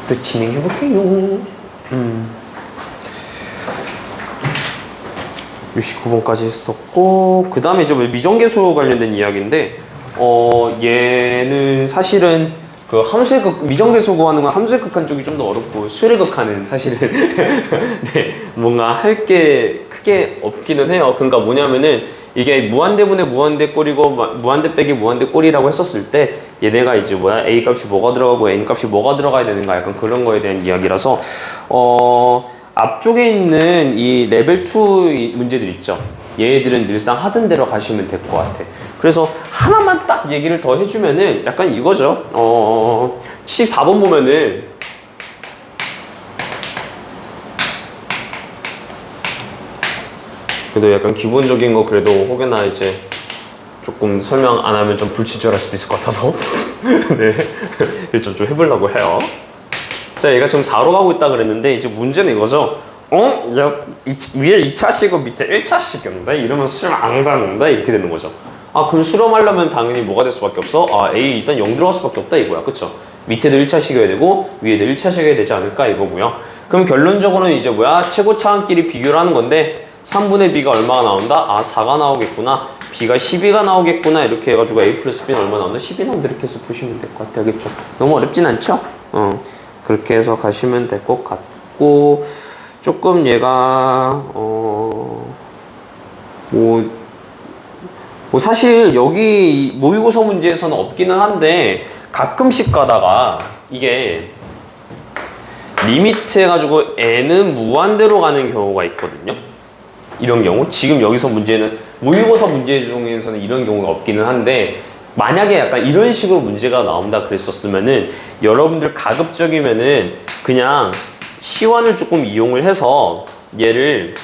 또 진행해볼게요. 69번까지 했었고, 그 다음에 이제 미정계수 관련된 이야기인데, 얘는 사실은 그 함수의 미정계수 구하는 건 함수의 극한 쪽이 좀 더 어렵고, 수열의 극한은 사실은 네, 뭔가 할 게 크게 없기는 해요. 그러니까 뭐냐면은 이게 무한대분의 무한대 꼴이고 무한대 빼기 무한대 꼴이라고 했었을 때 얘네가 이제 뭐야 a 값이 뭐가 들어가고 n 값이 뭐가 들어가야 되는가 약간 그런 거에 대한 이야기라서 앞쪽에 있는 이 레벨 2 문제들 있죠. 얘들은 늘상 하던 대로 가시면 될 것 같아. 그래서 하나만 딱 얘기를 더 해주면은 약간 이거죠. 74번 보면은 그래도 약간 기본적인 거 그래도 혹여나 이제 조금 설명 안 하면 좀 불친절할 수도 있을 것 같아서 네, 좀 해보려고 해요. 자, 얘가 지금 4로 가고 있다 그랬는데 이제 문제는 이거죠. 야, 위에 2차식이고 밑에 1차식이었는데 이러면서 수렴 안 가는데 이렇게 되는 거죠. 아, 그럼 수렴하려면 당연히 뭐가 될 수밖에 없어? 아, A 일단 0 들어갈 수밖에 없다 이거야. 그쵸? 밑에도 1차식이어야 되고 위에도 1차식이어야 되지 않을까 이거고요. 그럼 결론적으로는 이제 뭐야? 최고차항끼리 비교를 하는 건데 3분의 b가 얼마가 나온다? 아, 4가 나오겠구나. b가 12가 나오겠구나. 이렇게 해가지고 a 플러스 b는 얼마 나온다? 10이 나온다. 이렇게 해서 보시면 될 것 같아요. 알겠죠? 너무 어렵진 않죠? 그렇게 해서 가시면 될 것 같고 조금 얘가 뭐 사실 여기 모의고사 문제에서는 없기는 한데 가끔씩 가다가 이게 리미트 해가지고 n은 무한대로 가는 경우가 있거든요. 이런 경우 지금 여기서 문제는 모의고사 문제 중에서는 이런 경우가 없기는 한데 만약에 약간 이런 식으로 문제가 나온다 그랬었으면은 여러분들 가급적이면은 그냥 시환을 조금 이용을 해서 얘를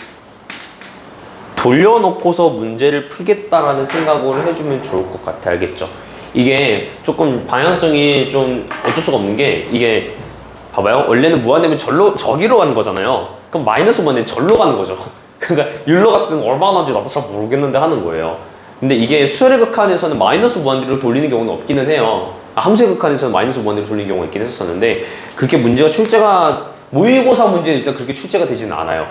돌려놓고서 문제를 풀겠다라는 생각을 해주면 좋을 것 같아. 알겠죠? 이게 조금 방향성이 좀 어쩔 수가 없는 게 이게 봐봐요. 원래는 무한대면 저기로 가는 거잖아요. 그럼 마이너스 무한대면 절로 가는 거죠. 그러니까 일로 갔을 때는 얼마나 나온지 나도 잘 모르겠는데 하는 거예요. 근데 이게 수열의 극한에서는 마이너스 무한대로 돌리는 경우는 없기는 해요. 함수의 극한에서는 마이너스 무한대로 돌리는 경우가 있긴 했었는데 그게 문제가 출제가 모의고사 문제는 일단 그렇게 출제가 되지는 않아요.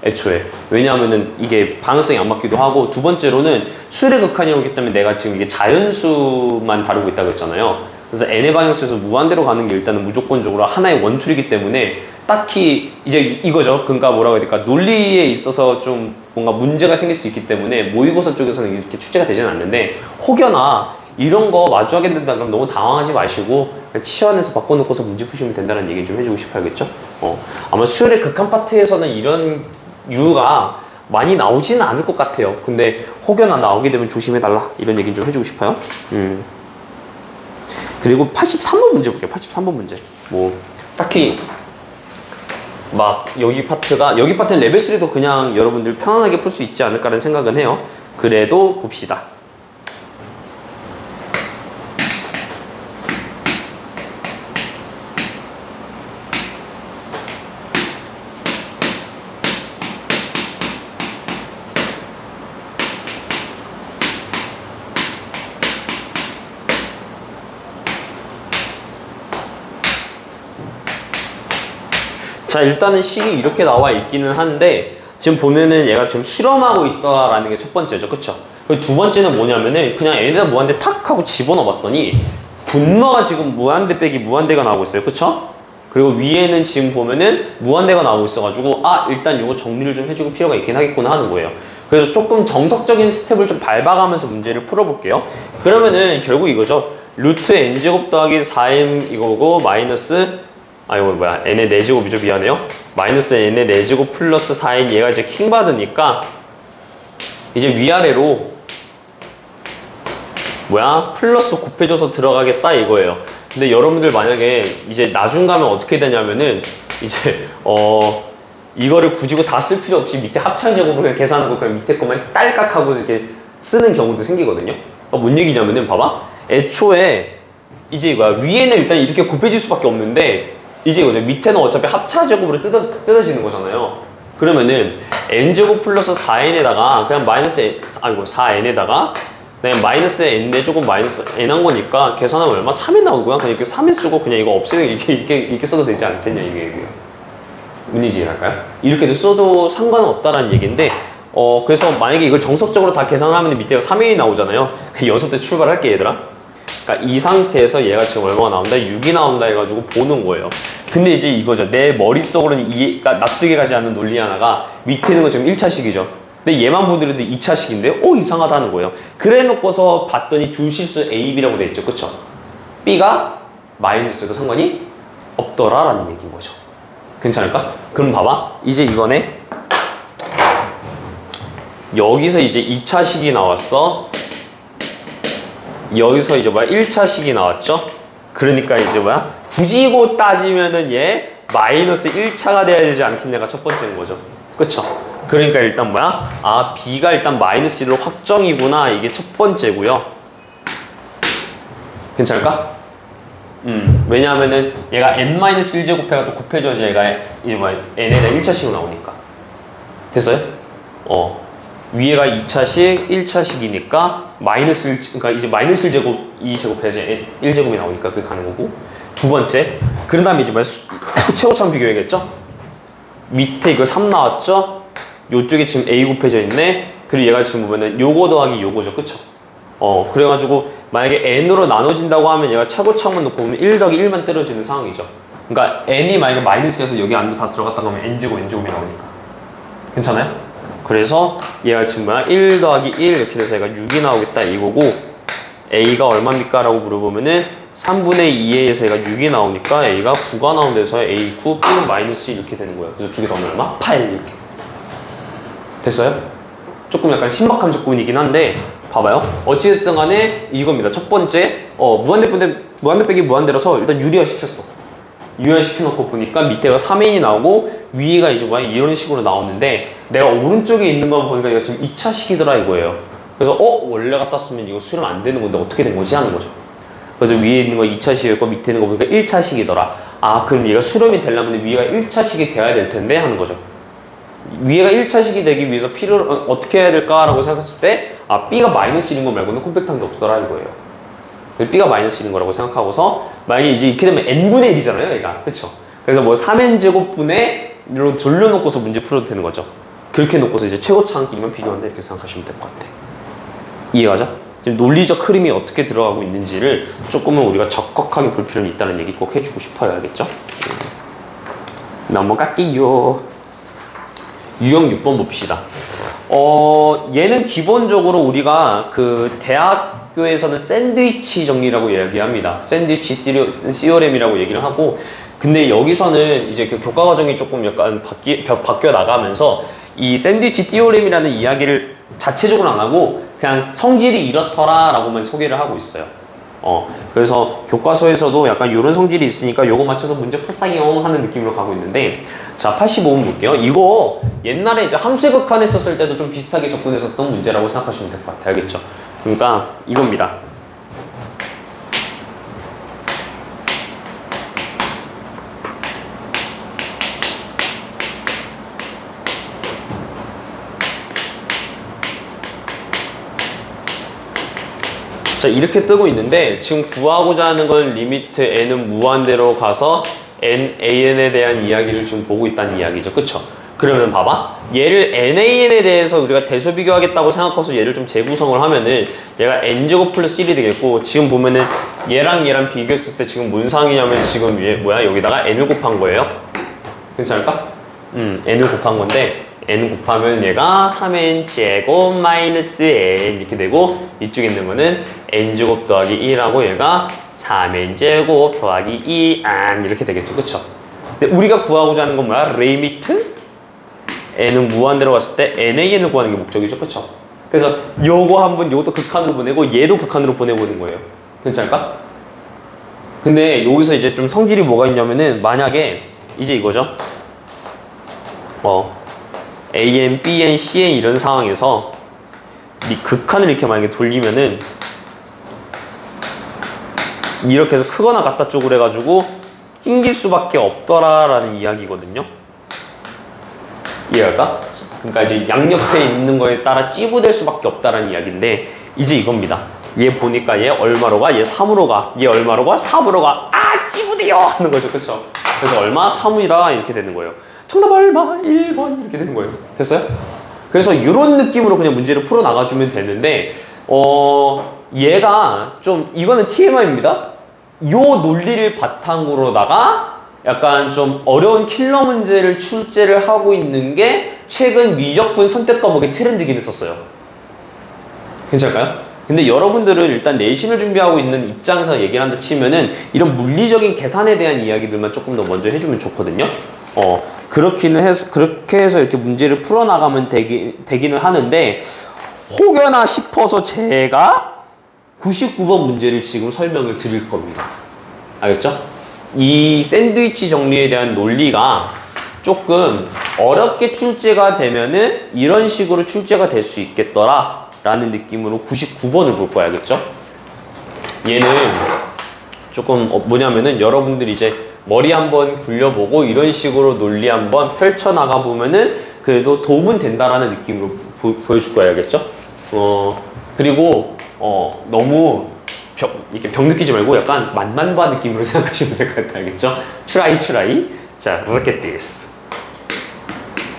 애초에. 왜냐하면은 이게 방향성이 안 맞기도 하고 두 번째로는 수열의 극한이 오기 때문에 내가 지금 이게 자연수만 다루고 있다고 했잖아요. 그래서 n의 방향수에서 무한대로 가는 게 일단은 무조건적으로 하나의 원툴이기 때문에 딱히 이제 이거죠. 그러니까 뭐라고 해야 될까? 논리에 있어서 좀 뭔가 문제가 생길 수 있기 때문에 모의고사 쪽에서는 이렇게 출제가 되지는 않는데 혹여나 이런 거 마주하게 된다 그러면 너무 당황하지 마시고 시연에서 바꿔놓고서 문제 푸시면 된다는 얘기 좀 해주고 싶어야겠죠? 아마 수열의 극한 파트에서는 이런 유가 많이 나오지는 않을 것 같아요. 근데 혹여나 나오게 되면 조심해달라 이런 얘기 좀 해주고 싶어요. 그리고 83번 문제 볼게요. 83번 문제. 뭐 딱히 막 여기 파트는 레벨 3도 그냥 여러분들 편안하게 풀 수 있지 않을까라는 생각은 해요. 그래도 봅시다. 자, 일단은 식이 이렇게 나와 있기는 한데 지금 보면은 얘가 지금 실험하고 있다라는 게 첫 번째죠. 그쵸? 그리고 두 번째는 뭐냐면은 그냥 얘네가 무한대 탁 하고 집어넣어 봤더니 분모가 지금 무한대 빼기 무한대가 나오고 있어요. 그쵸? 그리고 위에는 지금 보면은 무한대가 나오고 있어가지고 일단 이거 정리를 좀 해줄 필요가 있긴 하겠구나 하는 거예요. 그래서 조금 정석적인 스텝을 좀 밟아가면서 문제를 풀어볼게요. 그러면은 결국 이거죠. 루트 n제곱 더하기 4m 이거고 마이너스 이거 뭐야 n의 4제곱이죠. 미안해요. 마이너스 n의 4제곱 플러스 4n 얘가 이제 킹 받으니까 이제 위아래로 플러스 곱해줘서 들어가겠다 이거예요. 근데 여러분들 만약에 이제 나중 가면 어떻게 되냐면은 이제 이거를 굳이 다 쓸 필요 없이 밑에 합창제곱으로 그냥 계산하고 그냥 밑에 것만 딸깍하고 이렇게 쓰는 경우도 생기거든요. 뭔 얘기냐면은 봐봐. 애초에 이제 위에는 일단 이렇게 곱해질 수밖에 없는데 이제 이거죠. 밑에는 어차피 합차제곱으로 뜯어지는 거잖아요. 그러면은 n제곱 플러스 4n에다가 그냥 마이너스 4n에다가 네, 마이너스 n 내주고 마이너스 n 한 거니까 계산하면 얼마? 3이 나오고요. 그냥 이렇게 3을 쓰고 그냥 이거 없애면 이렇게 써도 되지 않겠냐, 이게. 문의지 할까요? 이렇게도 써도 상관은 없다라는 얘기인데, 그래서 만약에 이걸 정석적으로 다 계산하면 밑에가 3이 나오잖아요. 여기서 때 출발할게, 얘들아. 그러니까 이 상태에서 얘가 지금 얼마가 나온다? 6이 나온다 해가지고 보는 거예요. 근데 이제 이거죠. 내 머릿속으로는 이해가 납득이 가지 않는 논리 하나가 밑에 있는 거 지금 1차식이죠. 근데 얘만 보더라도 2차식인데요? 이상하다는 거예요. 그래 놓고서 봤더니 두 실수 A, B라고 돼 있죠. 그쵸? B가 마이너스도 상관이 없더라라는 얘기인 거죠. 괜찮을까? 그럼 봐봐. 이제 이거네. 여기서 이제 2차식이 나왔어. 여기서 이제 뭐야? 1차식이 나왔죠? 그러니까 이제 뭐야? 굳이고 따지면은 얘 마이너스 1차가 돼야 되지 않겠냐가 첫 번째인 거죠. 그쵸? 그러니까 일단 뭐야? B가 일단 마이너스 1로 확정이구나. 이게 첫 번째고요. 괜찮을까? 왜냐하면은 얘가 n-1제곱 해가지고 곱해줘야지 얘가 이제 뭐야? n에다 1차식으로 나오니까. 됐어요? 위에가 2차식, 1차식이니까 마이너스 1, 그러니까 이제 마이너스 1제곱, 2제곱 해야지 1제곱이 나오니까 그게 가는 거고. 두 번째. 그런 다음에 이제 뭐야? 최고차원 비교해야겠죠? 밑에 이거 3 나왔죠? 요쪽에 지금 A 곱해져 있네. 그리고 얘가 지금 보면은 요거 더하기 요거죠. 그쵸? 그래가지고 만약에 n으로 나눠진다고 하면 얘가 차고차원만 놓고 보면 1 더하기 1만 때려지는 상황이죠. 그러니까 n이 만약에 마이너스여서 여기 안으로 다 들어갔다고 하면 n제곱, n제곱이 나오니까. 괜찮아요? 그래서 얘가 지금 뭐야? 1 더하기 1 이렇게 돼서 얘가 6이 나오겠다 이거고, A가 얼마입니까? 라고 물어보면은 3분의 2에서 얘가 6이 나오니까 A가 9가 나온 데서 A 9, B는 마이너스 1 이렇게 되는 거예요. 그래서 두 개 더하면 얼마? 8 이렇게. 됐어요? 조금 약간 신박한 조건이긴 한데 봐봐요. 어찌됐든 간에 이겁니다. 첫 번째, 무한대 빼기 무한대라서 일단 유리화 시켰어. 유리화 시켜놓고 보니까 밑에가 3n이 나오고 위에가 이제 뭐야? 이런 식으로 나오는데 내가 오른쪽에 있는 거 보니까 이거 지금 2차식이더라 이거예요. 그래서 원래 갖다 쓰면 이거 수렴 안 되는 건데 어떻게 된 거지? 하는 거죠. 그래서 위에 있는 거 2차식이었고 밑에 있는 거 보니까 1차식이더라. 그럼 얘가 수렴이 되려면 위가 1차식이 돼야 될 텐데 하는 거죠. 위에가 1차식이 되기 위해서 P를 어떻게 해야 될까라고 생각했을 때 B가 마이너스 1인 거 말고는 콤팩트한 게 없어라 이거예요. B가 마이너스 1인 거라고 생각하고서 만약에 이제 이렇게 되면 n분의 1이잖아요 얘가. 그쵸? 그래서 뭐 3n제곱분의 1로 돌려놓고서 문제 풀어도 되는 거죠. 그렇게 놓고서 이제 최고차항끼리만 비교한다 이렇게 생각하시면 될 것 같아. 이해가죠? 지금 논리적 흐름이 어떻게 들어가고 있는지를 조금은 우리가 적극하게 볼 필요는 있다는 얘기 꼭 해주고 싶어요. 알겠죠? 넘어갈게요. 유형 6번 봅시다. 얘는 기본적으로 우리가 그 대학교에서는 샌드위치 정리라고 이야기합니다. 샌드위치 시오렘이라고 얘기를 하고, 근데 여기서는 이제 그 교과 과정이 조금 약간 바뀌어 나가면서 이 샌드위치 띠오렘이라는 이야기를 자체적으로 안 하고 그냥 성질이 이렇더라 라고만 소개를 하고 있어요. 그래서 교과서에서도 약간 이런 성질이 있으니까 요거 맞춰서 문제 풀사기용 하는 느낌으로 가고 있는데, 자 85번 볼게요. 이거 옛날에 이제 함수의 극한 했었을 때도 좀 비슷하게 접근했었던 문제라고 생각하시면 될 것 같아요. 알겠죠? 그러니까 이겁니다. 자 이렇게 뜨고 있는데 지금 구하고자 하는 건 리미트 n은 무한대로 가서 nan에 대한 이야기를 지금 보고 있다는 이야기죠. 그쵸? 그러면 봐봐. 얘를 nan에 대해서 우리가 대수 비교하겠다고 생각해서 얘를 좀 재구성을 하면은 얘가 n제곱 플러스 1이 되겠고, 지금 보면은 얘랑 비교했을 때 지금 뭔 상황이냐면 지금 얘 뭐야? 여기다가 n을 곱한 거예요. 괜찮을까? n을 곱한 건데 n 곱하면 얘가 3n 제곱 마이너스 n 이렇게 되고, 이쪽에 있는 거는 n제곱 더하기 1하고 얘가 3n 제곱 더하기 2n 이렇게 되겠죠. 그쵸? 근데 우리가 구하고자 하는 건 뭐야? 리미트 n은 무한대로 갔을 때 nan을 구하는 게 목적이죠. 그쵸? 그래서 요거 한번 요것도 극한으로 보내고 얘도 극한으로 보내보는 거예요. 괜찮을까? 근데 여기서 이제 좀 성질이 뭐가 있냐면은 만약에 이제 이거죠. AN, BN, CN 이런 상황에서 이 극한을 이렇게 만약에 돌리면은 이렇게 해서 크거나 같다 쪽으로 해가지고 낑길 수밖에 없더라라는 이야기거든요. 이해할까? 그러니까 이제 양옆에 있는 거에 따라 찌부될 수밖에 없다라는 이야기인데, 이제 이겁니다. 얘 보니까 얘 얼마로 가? 얘 3으로 가. 얘 얼마로 가? 3으로 가. 아, 찌부대요! 하는 거죠. 그쵸? 그래서 얼마? 3이다. 이렇게 되는 거예요. 정답 얼마? 1번. 이렇게 되는 거예요. 됐어요? 그래서 이런 느낌으로 그냥 문제를 풀어 나가주면 되는데, 얘가 좀, 이거는 TMI입니다. 요 논리를 바탕으로다가 약간 좀 어려운 킬러 문제를 출제를 하고 있는 게 최근 미적분 선택 과목의 트렌드긴 했었어요. 괜찮을까요? 근데 여러분들은 일단 내신을 준비하고 있는 입장에서 얘기를 한다 치면은 이런 물리적인 계산에 대한 이야기들만 조금 더 먼저 해주면 좋거든요. 그렇게 해서 이렇게 문제를 풀어나가면 되기는 하는데, 혹여나 싶어서 제가 99번 문제를 지금 설명을 드릴 겁니다. 알겠죠? 이 샌드위치 정리에 대한 논리가 조금 어렵게 출제가 되면은 이런 식으로 출제가 될 수 있겠더라 라는 느낌으로 99번을 볼 거야. 알겠죠? 얘는 조금 뭐냐면은 여러분들이 이제 머리 한번 굴려보고 이런 식으로 논리 한번 펼쳐나가 보면은 그래도 도움은 된다라는 느낌으로 보여줄 거야. 알겠죠? 그리고 너무 이렇게 병 느끼지 말고 약간 만만바 느낌으로 생각하시면 될 것 같아요. 알겠죠? 트라이. 자, look at this.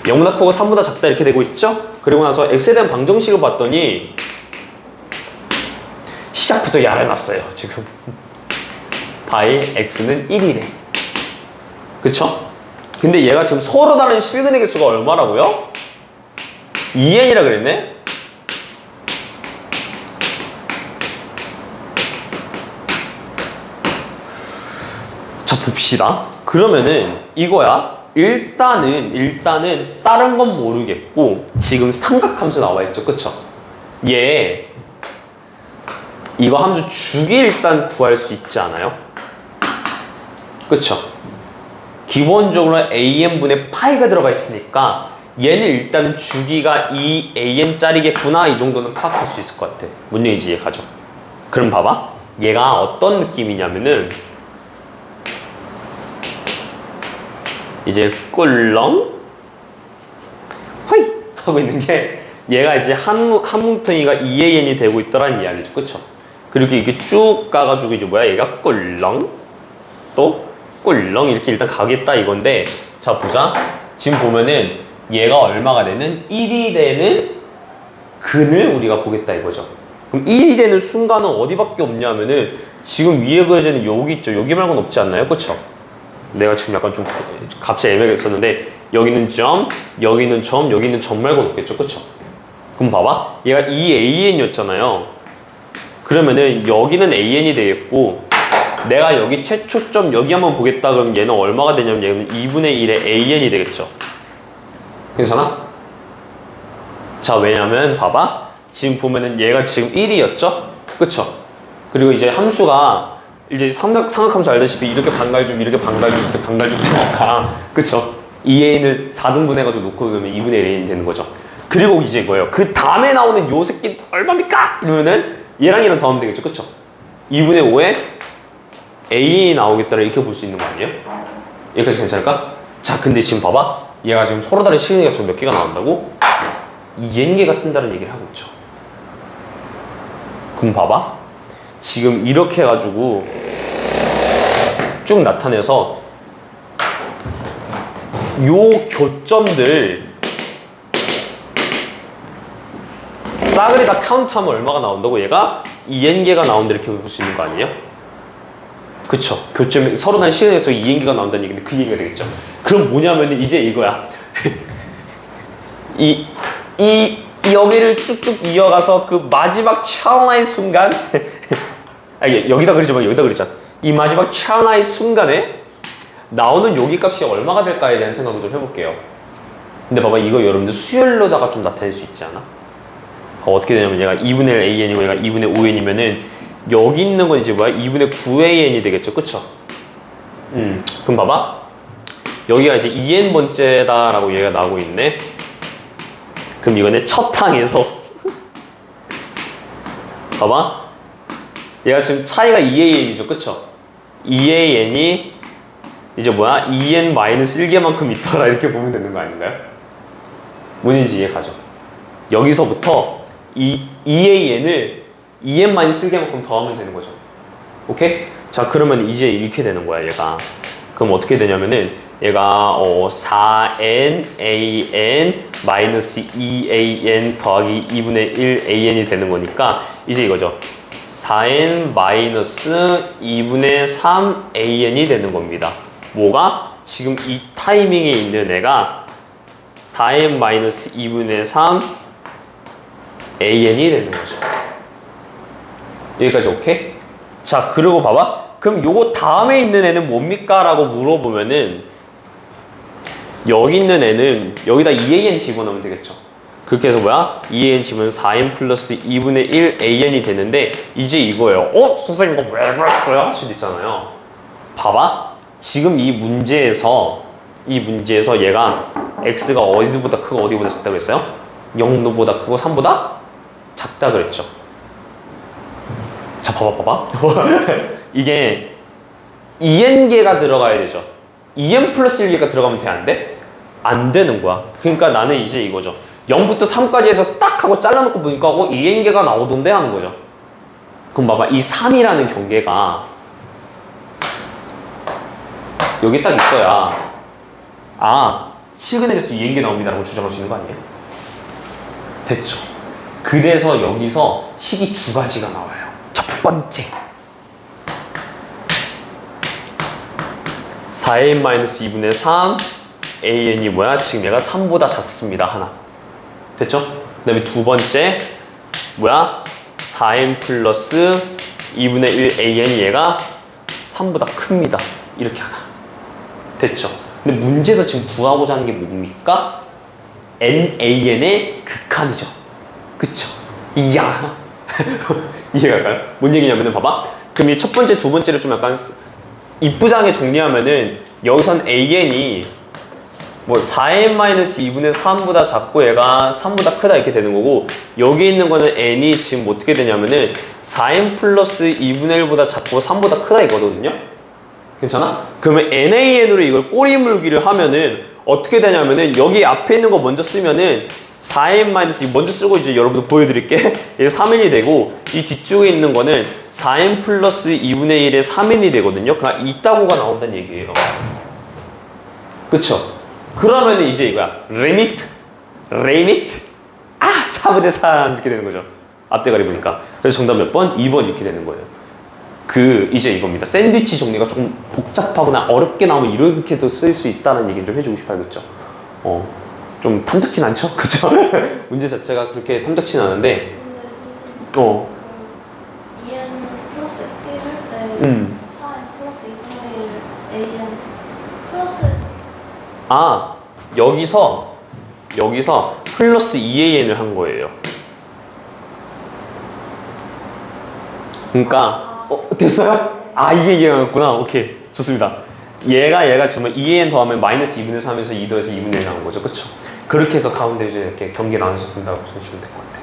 0보다 크고 3보다 작다 이렇게 되고 있죠? 그리고 나서 x에 대한 방정식을 봤더니 시작부터 야래놨어요. 지금 바의 x는 1이래. 그쵸? 근데 얘가 지금 서로 다른 실근의 개수가 얼마라고요? 2n이라 그랬네? 자, 봅시다. 그러면은 이거야. 일단은 다른 건 모르겠고 지금 삼각함수 나와 있죠. 그쵸? 얘 이거 함수 주기 일단 구할 수 있지 않아요? 그쵸? 기본적으로 an분의 파이가 들어가 있으니까 얘는 일단은 주기가 2an짜리겠구나 이 정도는 파악할 수 있을 것 같아. 뭔 얘기인지 이해가죠? 그럼 봐봐. 얘가 어떤 느낌이냐면은 이제 꿀렁 허이 하고 있는 게 얘가 이제 한 뭉텅이가 2an이 되고 있더라는 이야기죠. 그쵸? 그리고 이게 쭉 가가지고 이제 뭐야? 얘가 꿀렁 또 꿀렁 이렇게 일단 가겠다 이건데, 자 보자. 지금 보면은 얘가 얼마가 되는 1이 되는 근을 우리가 보겠다 이거죠. 그럼 1이 되는 순간은 어디밖에 없냐면은 지금 위에 그려져 있는 여기 있죠. 여기 말고는 없지 않나요? 그쵸? 내가 지금 약간 좀 값이 애매했었는데 여기는 점, 여기는 점, 여기는 점 말고는 없겠죠. 그쵸? 그럼 봐봐. 얘가 2an이었잖아요. 그러면은 여기는 an이 되겠고 내가 여기 최초점 여기 한번 보겠다 그러면 얘는 얼마가 되냐면 얘는 2분의 1의 an이 되겠죠. 괜찮아? 자, 왜냐면 봐봐. 지금 보면은 얘가 지금 1이었죠? 그쵸? 그리고 이제 함수가 이제 삼각함수 알다시피 이렇게 반갈줌 이렇게 반갈줌 되니까 그쵸? 2an을 4등분 해가지고 놓고 그러면 2분의 1an이 되는 거죠. 그리고 이제 뭐예요? 그 다음에 나오는 요 새끼 얼마입니까? 이러면은 얘랑 얘랑 더하면 되겠죠. 그쵸? 2분의 5에 a 나오겠다 이렇게 볼 수 있는 거 아니에요? 여기까지 괜찮을까? 자, 근데 지금 봐봐. 얘가 지금 서로 다른 시그널 개수가 몇 개가 나온다고? 2n개가 뜬다는 얘기를 하고 있죠. 그럼 봐봐. 지금 이렇게 해가지고 쭉 나타내서 요 교점들 싸그리가 카운트하면 얼마가 나온다고? 얘가 2n개가 나온다 이렇게 볼 수 있는 거 아니에요? 그쵸? 교점이 서로 다른 시그널에서 2n개가 나온다는 얘기인데 그 얘기가 되겠죠. 그럼 뭐냐면 이제 이거야. 여기를 쭉쭉 이어가서 그 마지막 차오나의 순간 여기다 그리지 마. 여기다 그리자. 이 마지막 차오나의 순간에 나오는 여기 값이 얼마가 될까에 대한 생각을 좀 해볼게요. 근데 봐봐, 이거 여러분들 수열로다가 좀 나타낼 수 있지 않아? 어떻게 되냐면 얘가 2분의 1 an이고 얘가 2분의 5n이면은 여기 있는 건 이제 뭐야? 2분의 9an이 되겠죠. 그쵸? 그럼 봐봐. 여기가 이제 2n번째다 라고 얘가 나오고 있네. 그럼 이거는 첫 항에서 봐봐. 얘가 지금 차이가 2an이죠. 그쵸? 2an이 이제 뭐야? 2n-1개만큼 있더라 이렇게 보면 되는 거 아닌가요? 뭔지 이해가죠? 여기서부터 이 2an을 2n-1개만큼 더하면 되는 거죠. 오케이? 자, 그러면 이제 이렇게 되는 거야, 얘가. 그럼 어떻게 되냐면은 얘가 4n an 마이너스 2an 더하기 2분의 1 an이 되는 거니까 이제 이거죠. 4n 마이너스 2분의 3 an이 되는 겁니다. 뭐가? 지금 이 타이밍에 있는 애가 4n 마이너스 2분의 3 an이 되는 거죠. 여기까지 오케이? 자, 그리고 봐봐. 그럼 요거 다음에 있는 애는 뭡니까? 라고 물어보면은 여기 있는 애는 여기다 2an 집어넣으면 되겠죠. 그렇게 해서 뭐야? 2an 집으면 4n 플러스 2분의 1 an이 되는데 이제 이거예요. 선생님 이거 왜 그랬어요? 할 수도 있잖아요. 봐봐. 지금 이 문제에서 얘가 x가 어디보다 크고 어디보다 작다고 했어요? 0보다 크고 3보다 작다 그랬죠. 자, 봐봐. 이게 2n개가 들어가야 되죠. 2n 플러스 1개가 들어가면 돼, 안 돼? 안 되는 거야. 그러니까 나는 이제 이거죠. 0부터 3까지 해서 딱 하고 잘라놓고 보니까 2n개가 나오던데 하는 거죠. 그럼 봐봐. 이 3이라는 경계가 여기 딱 있어야 실근의 개수 2n개 나옵니다 라고 주장할 수 있는 거 아니에요? 됐죠. 그래서 여기서 식이 두 가지가 나와요. 첫 번째 4n-2분의 3 an이 뭐야? 지금 얘가 3보다 작습니다. 하나. 됐죠? 그 다음에 두 번째 뭐야? 4n 플러스 2분의 1 an이 얘가 3보다 큽니다. 이렇게 하나. 됐죠? 근데 문제에서 지금 구하고자 하는 게 뭡니까? nan의 극한이죠. 그쵸? 이야. 이해가 가요? 뭔 얘기냐면은 봐봐. 그럼 이 첫 번째, 두 번째를 좀 약간 이쁘장하게 정리하면은 여기선 an이 뭐 4n-2분의 3보다 작고 얘가 3보다 크다 이렇게 되는 거고 여기 있는 거는 n이 지금 어떻게 되냐면은 4n 플러스 2분의 1보다 작고 3보다 크다 이거거든요. 괜찮아? 그러면 nan으로 이걸 꼬리 물기를 하면은 어떻게 되냐면은 여기 앞에 있는 거 먼저 쓰면은 4n-2 먼저 쓰고 이제 여러분들 보여드릴게. 얘 3n이 되고 이 뒤쪽에 있는 거는 4n 플러스 2분의 1의 3n이 되거든요. 그러니까 이따구가 나온다는 얘기예요. 그쵸? 그러면은 이제 이거야. 리미트 4분의 3 이렇게 되는 거죠. 앞대가리 보니까. 그래서 정답 몇 번? 2번 이렇게 되는 거예요. 이제 이겁니다. 샌드위치 정리가 조금 복잡하거나 어렵게 나오면 이렇게도 쓸 수 있다는 얘기를 좀 해주고 싶어야겠죠. 좀 탐탁진 않죠? 그쵸? 문제 자체가 그렇게 탐탁진 않은데, 2n 플러스 1 할 때 4n 플러스 2분의 1 an 플러스 여기서 플러스 2an을 한 거예요. 그러니까, 됐어요? 이게 이해가겠구나. 오케이. 좋습니다. 얘가 지금 2an 더하면 마이너스 2분의 3에서 2 더해서 2분의 1 나온 거죠. 그쵸? 그렇게 해서 가운데 이제 이렇게 경계 나눠서 본다고 보시면 될 것 같아요.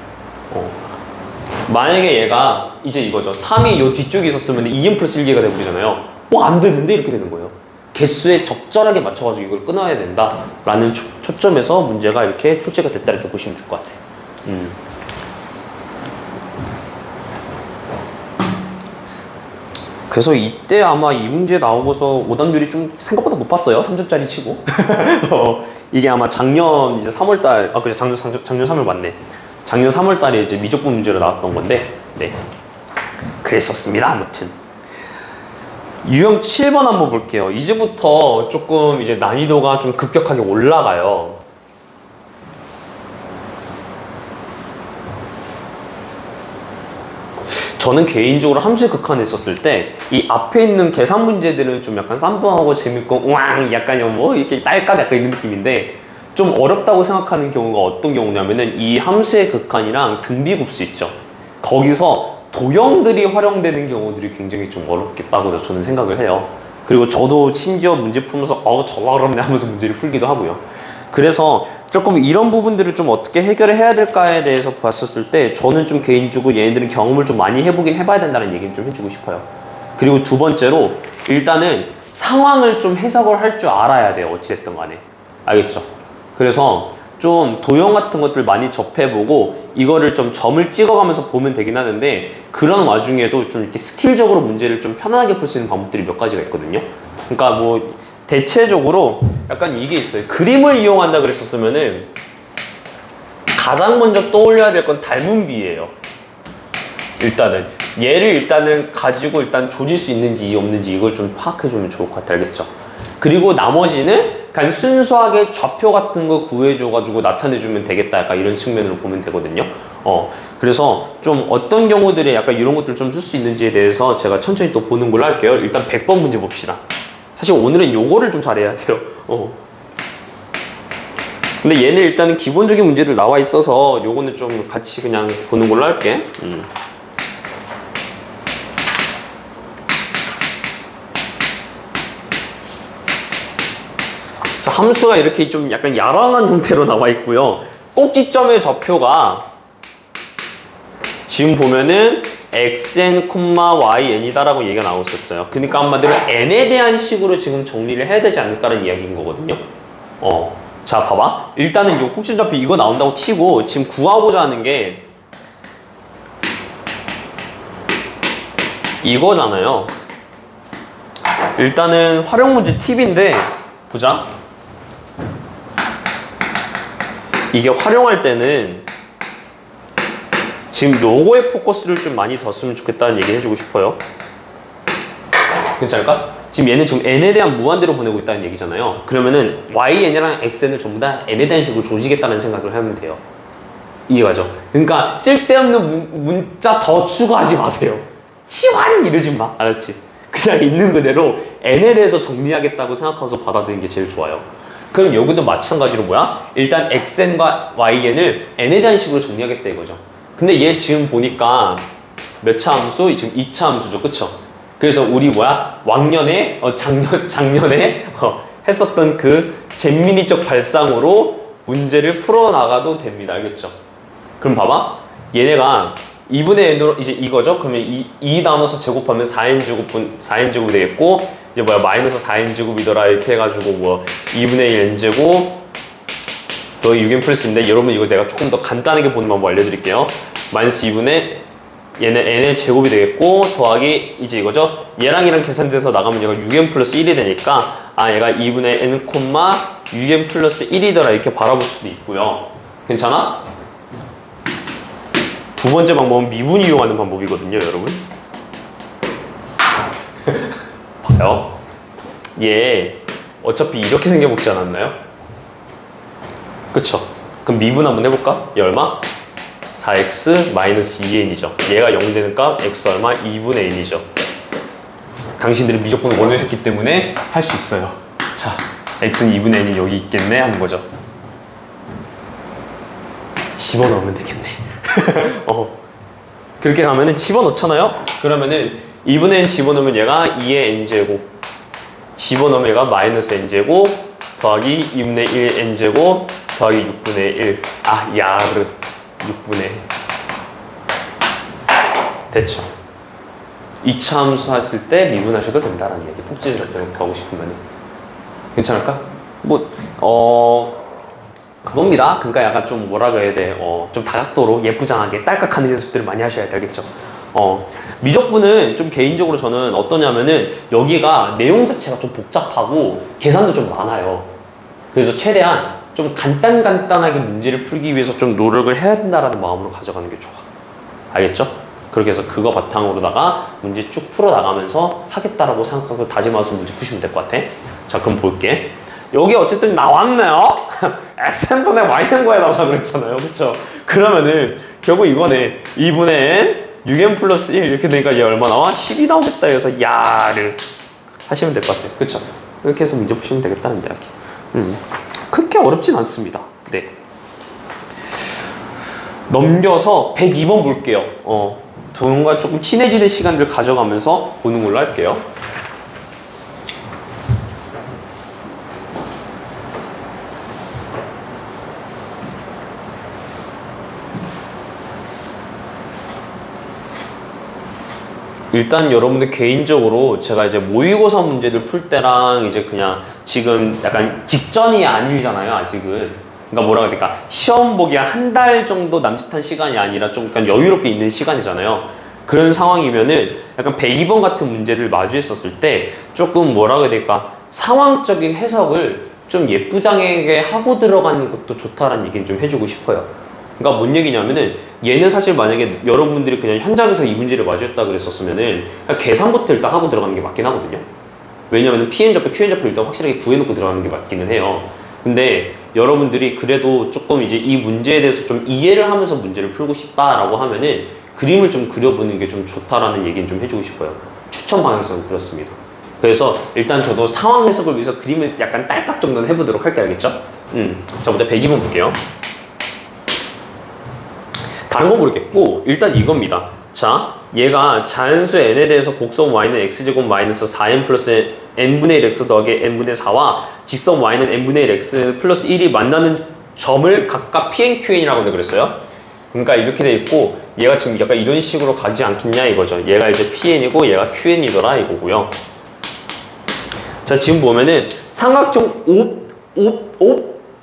만약에 얘가 이제 이거죠. 3이 요 뒤쪽에 있었으면 2n 플러스 1개가 되버리잖아요. 안 되는데? 이렇게 되는 거예요. 개수에 적절하게 맞춰가지고 이걸 끊어야 된다. 라는 초점에서 문제가 이렇게 출제가 됐다. 이렇게 보시면 될 것 같아요. 그래서 이때 아마 이 문제 나오고서 오답률이 좀 생각보다 높았어요. 3점짜리 치고. 이게 아마 작년 이제 3월달, 그래, 작년 3월 맞네. 작년 3월달에 이제 미적분 문제로 나왔던 건데, 네. 그랬었습니다. 아무튼. 유형 7번 한번 볼게요. 이제부터 조금 이제 난이도가 좀 급격하게 올라가요. 저는 개인적으로 함수의 극한에 있었을 때 이 앞에 있는 계산 문제들은 좀 약간 쌈뽕하고 재밌고 약간 뭐 이렇게 딸깍 약간 이런 느낌인데 좀 어렵다고 생각하는 경우가 어떤 경우냐면은 이 함수의 극한이랑 등비급수 있죠. 거기서 도형들이 활용되는 경우들이 굉장히 좀 어렵겠다고 저는 생각을 해요. 그리고 저도 심지어 문제 풀면서 저거 어렵네 하면서 문제를 풀기도 하고요. 그래서 조금 이런 부분들을 좀 어떻게 해결을 해야 될까에 대해서 봤었을 때 저는 좀 개인적으로 얘네들은 경험을 좀 많이 해보긴 해봐야 된다는 얘기를 좀 해주고 싶어요. 그리고 두 번째로 일단은 상황을 좀 해석을 할 줄 알아야 돼요. 어찌됐든 간에. 알겠죠? 그래서 좀 도형 같은 것들 많이 접해보고 이거를 좀 점을 찍어가면서 보면 되긴 하는데 그런 와중에도 좀 이렇게 스킬적으로 문제를 좀 편안하게 풀 수 있는 방법들이 몇 가지가 있거든요. 그러니까 뭐 대체적으로 약간 이게 있어요. 그림을 이용한다 그랬었으면은 가장 먼저 떠올려야 될 건 닮은비예요. 일단은 얘를 일단은 가지고 일단 조질 수 있는지 없는지 이걸 좀 파악해주면 좋을 것 같아. 알겠죠? 그리고 나머지는 그냥 순수하게 좌표 같은 거 구해줘가지고 나타내주면 되겠다. 약간 이런 측면으로 보면 되거든요. 그래서 좀 어떤 경우들에 약간 이런 것들 좀 쓸 수 있는지에 대해서 제가 천천히 또 보는 걸로 할게요. 일단 100번 문제 봅시다. 사실 오늘은 요거를 좀 잘해야 돼요. 근데 얘는 일단은 기본적인 문제들 나와 있어서 요거는 좀 같이 그냥 보는 걸로 할게. 자, 함수가 이렇게 좀 약간 야랑한 형태로 나와 있고요. 꼭지점의 좌표가 지금 보면은 xn, yn이다라고 얘기가 나오고 있었어요. 그러니까 한마디로 n에 대한 식으로 지금 정리를 해야 되지 않을까라는 이야기인 거거든요. 자, 봐봐. 일단은 요 꼭지점 좌표 이거 나온다고 치고 지금 구하고자 하는 게 이거잖아요. 일단은 활용 문제 팁인데 보자. 이게 활용할 때는 지금 요거에 포커스를 좀 많이 뒀으면 좋겠다는 얘기 해주고 싶어요. 괜찮을까? 지금 얘는 지금 n에 대한 무한대로 보내고 있다는 얘기잖아요. 그러면은 yn이랑 xn을 전부 다 n에 대한 식으로 조지겠다는 생각을 하면 돼요. 이해가죠? 그러니까 쓸데없는 문자 더 추가하지 마세요. 치환 이러지 마. 알았지? 그냥 있는 그대로 n에 대해서 정리하겠다고 생각하면서 받아들이는 게 제일 좋아요. 그럼 여기도 마찬가지로 뭐야? 일단 xn과 yn을 n에 대한 식으로 정리하겠다 이거죠. 근데 얘 지금 보니까 몇 차 함수? 지금 2차 함수죠. 그쵸? 그래서 우리 뭐야? 작년에 했었던 그 잼미니적 발상으로 문제를 풀어나가도 됩니다. 알겠죠? 그럼 봐봐. 얘네가 2분의 n으로 이제 이거죠? 그러면 2 나눠서 제곱하면 4n제곱이 되겠고, 이제 뭐야? 마이너스 4n제곱이더라. 이렇게 해가지고 뭐 2분의 1 n제곱 더하기 6n 플러스인데, 여러분 이거 내가 조금 더 간단하게 보는 방법 알려드릴게요. 마이너스 2분의 얘는 n의 제곱이 되겠고, 더하기 이제 이거죠? 얘랑 계산돼서 나가면 얘가 6n 플러스 1이 되니까, 얘가 2분의 n, 6n 플러스 1이더라. 이렇게 바라볼 수도 있고요. 괜찮아? 두 번째 방법은 미분 이용하는 방법이거든요, 여러분. 봐요. 얘 어차피 이렇게 생겨먹지 않았나요? 그쵸? 그럼 미분 한번 해볼까? 얘 얼마? 4x 마이너스 2n이죠. 얘가 0 되는 값 x 얼마? 2분의 n이죠. 당신들이 미적분을 원효했기 때문에 할 수 있어요. 자, x는 2분의 n이 여기 있겠네 하는 거죠. 집어넣으면 되겠네. 그렇게 가면은 집어넣잖아요? 그러면은 2분의 n 집어넣으면 얘가 2의 n제곱, 집어넣으면 얘가 마이너스 n제곱 더하기 2분의 1 n제곱 더하기 6분의 1. 야르 6분의 1. 됐죠? 2차 함수 했을 때 미분하셔도 된다라는 얘기. 꼭지를 이렇게 하고 싶으면. 괜찮을까? 그겁니다. 그러니까 약간 좀 뭐라 그래야 돼. 좀 다각도로 예쁘장하게 딸깍하는 연습들을 많이 하셔야 되겠죠. 미적분은 좀 개인적으로 저는 어떠냐면은 여기가 내용 자체가 좀 복잡하고 계산도 좀 많아요. 그래서 최대한 좀 간단하게 문제를 풀기 위해서 좀 노력을 해야 된다라는 마음으로 가져가는 게 좋아. 알겠죠? 그렇게 해서 그거 바탕으로다가 문제 쭉 풀어나가면서 하겠다라고 생각하고 다짐하면서 문제 푸시면 될 것 같아. 자, 그럼 볼게. 여기 어쨌든 나왔네요. xn분의 y는 거에다가 그랬잖아요. 그쵸? 그러면은 결국 이거네. 2분의 n 6n 플러스 1 이렇게 되니까 얘 얼마 나와? 10이 나오겠다. 그래서 야를 하시면 될 것 같아요. 그쵸? 이렇게 해서 문제 푸시면 되겠다는 이야기. 그렇게 어렵진 않습니다. 네. 넘겨서 102번 볼게요. 동영과 조금 친해지는 시간들 가져가면서 보는 걸로 할게요. 일단 여러분들 개인적으로 제가 이제 모의고사 문제들 풀 때랑 이제 그냥 지금 약간 직전이 아니잖아요, 아직은. 그러니까 뭐라고 해야 될까? 시험 보기 한 달 정도 남짓한 시간이 아니라 좀 약간 여유롭게 있는 시간이잖아요. 그런 상황이면은 약간 102번 같은 문제를 마주했었을 때 조금 뭐라고 해야 될까? 상황적인 해석을 좀 예쁘장하게 하고 들어가는 것도 좋다라는 얘기는 좀 해주고 싶어요. 그러니까 뭔 얘기냐면은 얘는 사실 만약에 여러분들이 그냥 현장에서 이 문제를 마주했다 그랬었으면은 그냥 계산부터 일단 하고 들어가는 게 맞긴 하거든요. 왜냐면은 PN좌표, QN좌표 일단 확실하게 구해놓고 들어가는 게 맞기는 해요. 근데 여러분들이 그래도 조금 이제 이 문제에 대해서 좀 이해를 하면서 문제를 풀고 싶다라고 하면은 그림을 좀 그려보는 게 좀 좋다라는 얘기는 좀 해주고 싶어요. 추천 방향성은 그렇습니다. 그래서 일단 저도 상황 해석을 위해서 그림을 약간 딸깍 정도는 해보도록 할게요. 알겠죠? 자, 먼저 102번 볼게요. 다른 건 모르겠고 일단 이겁니다. 자, 얘가 자연수 n에 대해서 곡선 y는 x제곱 마이너스 4n 플러스 n분의 1 x 더하기 n분의 4와 직선 y는 n분의 1 x 플러스 1이 만나는 점을 각각 pn, qn이라고 그랬어요. 그러니까 이렇게 돼 있고 얘가 지금 약간 이런 식으로 가지 않겠냐 이거죠. 얘가 이제 pn이고 얘가 qn이더라 이거고요. 자, 지금 보면은 삼각형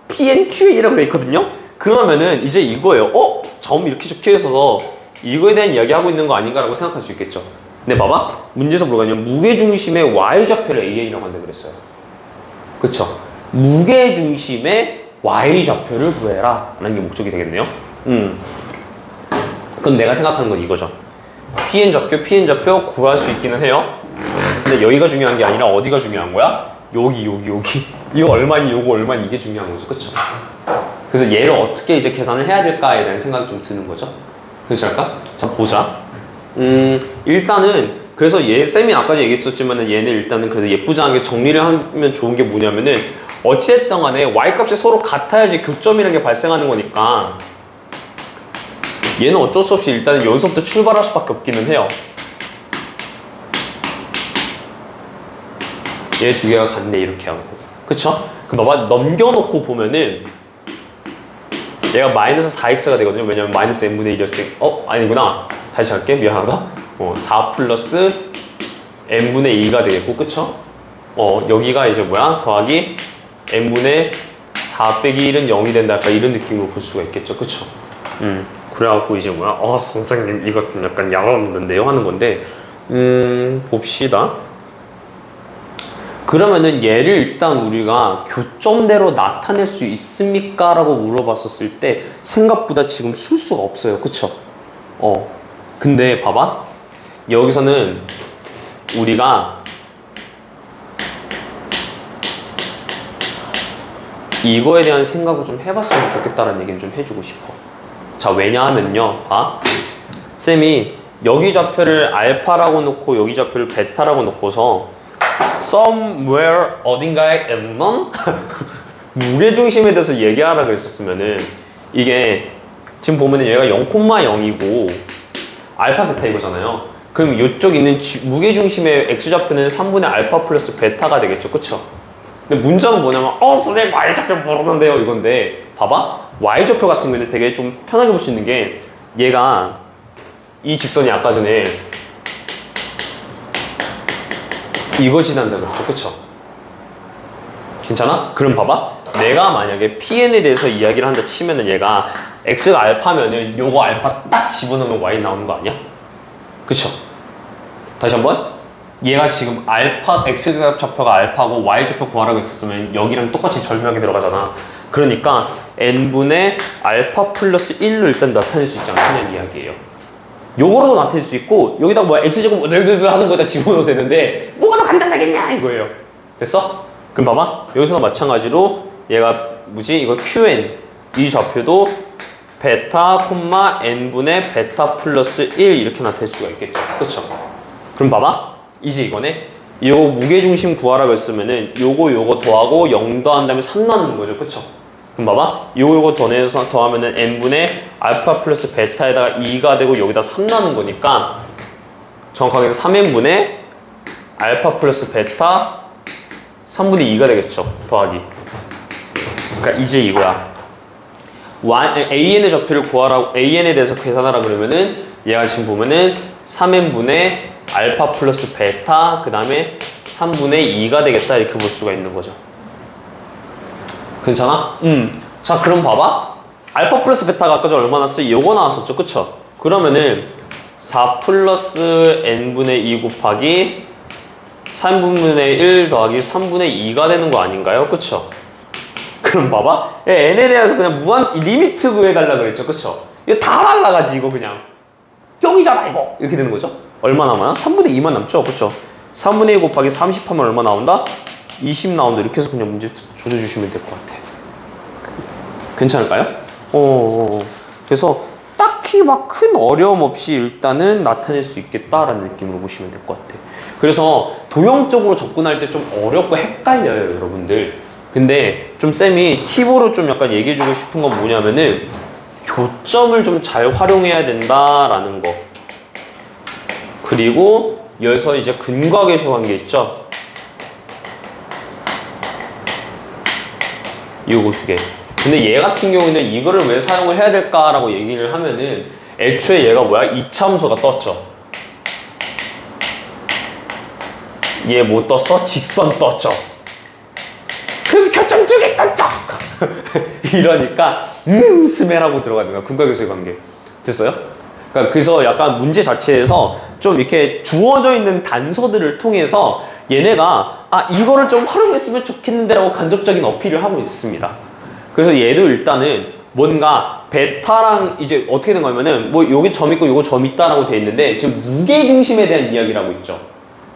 pn, qn이라고 돼 있거든요. 그러면은 이제 이거예요. 점 이렇게 적혀 있어서 이거에 대한 이야기 하고 있는 거 아닌가라고 생각할 수 있겠죠. 근데 봐봐, 문제에서 뭐가 있냐면 무게중심의 y좌표를 AN이라고 한다 그랬어요. 그쵸? 무게중심의 y좌표를 구해라 라는 게 목적이 되겠네요. 그럼 내가 생각하는 건 이거죠. PN좌표 구할 수 있기는 해요. 근데 여기가 중요한 게 아니라 어디가 중요한 거야? 여기 이거 얼마니 요거 얼마니 이게 중요한 거죠. 그쵸? 그래서 얘를 어떻게 이제 계산을 해야 될까에 대한 생각이 좀 드는 거죠. 괜찮을까? 자, 보자. 일단은 그래서 쌤이 아까 얘기했었지만은 얘는 일단은 그래서 예쁘장하게 정리를 하면 좋은 게 뭐냐면은 어찌됐든 간에 y값이 서로 같아야지 교점이라는 게 발생하는 거니까 얘는 어쩔 수 없이 일단은 여기서부터 출발할 수밖에 없기는 해요. 얘 두 개가 같네 이렇게 하고. 그쵸? 그럼 봐봐, 넘겨놓고 보면은 얘가 마이너스 4x가 되거든요. 왜냐면 마이너스 n분의 1이었으니까 아니구나. 다시 할게. 미안하다. 4 플러스 n분의 2가 되겠고, 그쵸? 여기가 이제 뭐야? 더하기 n분의 4 빼기 1은 0이 된다. 약간 이런 느낌으로 볼 수가 있겠죠. 그쵸? 그래갖고 이제 뭐야? 선생님 이거 좀 약간 양아없는데요? 하는 건데 봅시다. 그러면은 얘를 일단 우리가 교점대로 나타낼 수 있습니까? 라고 물어봤었을 때 생각보다 지금 쓸 수가 없어요. 그쵸? 근데 봐봐. 여기서는 우리가 이거에 대한 생각을 좀 해봤으면 좋겠다는 얘기는 좀 해주고 싶어. 자, 왜냐하면요. 쌤이 여기 좌표를 알파라고 놓고 여기 좌표를 베타라고 놓고서 somewhere 어딘가에 있는 무게중심에 대해서 얘기하라고 했었으면은 이게 지금 보면은 얘가 0,0이고 알파 베타 이거잖아요. 그럼 이쪽 있는 무게중심의 x좌표는 3분의 알파 플러스 베타가 되겠죠. 그쵸? 근데 문제는 뭐냐면 선생님 y좌표 모르는데요 이건데 봐봐, y좌표 같은 경우에는 되게 좀 편하게 볼 수 있는 게 얘가 이 직선이 아까 전에 이거 지난다 그랬죠. 그쵸? 괜찮아? 그럼 봐봐, 내가 만약에 PN에 대해서 이야기를 한다 치면은 얘가 X가 알파면은 요거 알파 딱 집어넣으면 Y 나오는 거 아니야? 그쵸? 다시 한번, 얘가 지금 알파, X좌표가 알파고 Y좌표 구하라고 했었으면 여기랑 똑같이 절묘하게 들어가잖아. 그러니까 n분의 알파 플러스 1로 일단 나타낼 수 있지 않느냐는 이야기예요. 요거로도 나타낼 수 있고 여기다가 뭐 x제곱 하는 거에다 집어넣어도 되는데 뭐가 더 간단하겠냐 이거예요. 됐어? 그럼 봐봐, 여기서도 마찬가지로 얘가 뭐지? 이거 qn, 이 좌표도 베타 콤마 n분의 베타 플러스 1 이렇게 나타낼 수가 있겠죠. 그쵸? 그럼 봐봐, 이제 이거네. 요거 무게중심 구하라고 했으면은 요거 더하고 0 더한 다음에 3 나누는 거죠. 그쵸? 그럼 봐봐, 요거 더하면은 n분의 알파 플러스 베타에다가 2가 되고 여기다 3 나눈 거니까 정확하게 3n분의 알파 플러스 베타 3분의 2가 되겠죠. 더하기. 그러니까 이제 이거야. AN의 좌표를 구하라고, AN에 대해서 계산하라 그러면은 얘가 지금 보면은 3n분의 알파 플러스 베타 그 다음에 3분의 2가 되겠다 이렇게 볼 수가 있는 거죠. 괜찮아? 자, 그럼 봐봐. 알파 플러스 베타가 아까 전 얼마 나왔어요? 요거 나왔었죠. 그쵸? 그러면은 4 플러스 n분의 2 곱하기 3분의 1 더하기 3분의 2가 되는 거 아닌가요? 그쵸? 그럼 봐봐. n에 대해서 그냥 무한 리미트 구해달라 그랬죠. 그쵸? 이거 다 날라가지 이거 그냥. 0이잖아 이거. 이렇게 되는 거죠. 얼마 남아요? 3분의 2만 남죠. 그쵸? 3분의 2 곱하기 30 하면 얼마 나온다? 20 나온다. 이렇게 해서 그냥 문제 조져주시면 될 것 같아. 괜찮을까요? 그래서 딱히 막 큰 어려움 없이 일단은 나타낼 수 있겠다라는 느낌으로 보시면 될 것 같아. 그래서 도형적으로 접근할 때 좀 어렵고 헷갈려요, 여러분들. 근데 좀 쌤이 팁으로 좀 약간 얘기해주고 싶은 건 뭐냐면은 교점을 좀 잘 활용해야 된다라는 거. 그리고 여기서 이제 근과 계수한 게 있죠. 이거 두 개. 근데 얘 같은 경우는 이거를 왜 사용을 해야 될까라고 얘기를 하면은 애초에 얘가 뭐야? 이차함수가 떴죠. 얘 뭐 떴어? 직선 떴죠. 그 교점 두 개 떴죠. 이러니까 스멜하고 들어가야 되나? 근과 계수의 관계. 됐어요? 그러니까 그래서 약간 문제 자체에서 좀 이렇게 주어져 있는 단서들을 통해서 얘네가 이거를 좀 활용했으면 좋겠는데라고 간접적인 어필을 하고 있습니다. 그래서 얘도 일단은 뭔가 베타랑 이제 어떻게 된 거냐면은 뭐 여기 점 있고 요거 점 있다라고 돼 있는데 지금 무게 중심에 대한 이야기를 하고 있죠.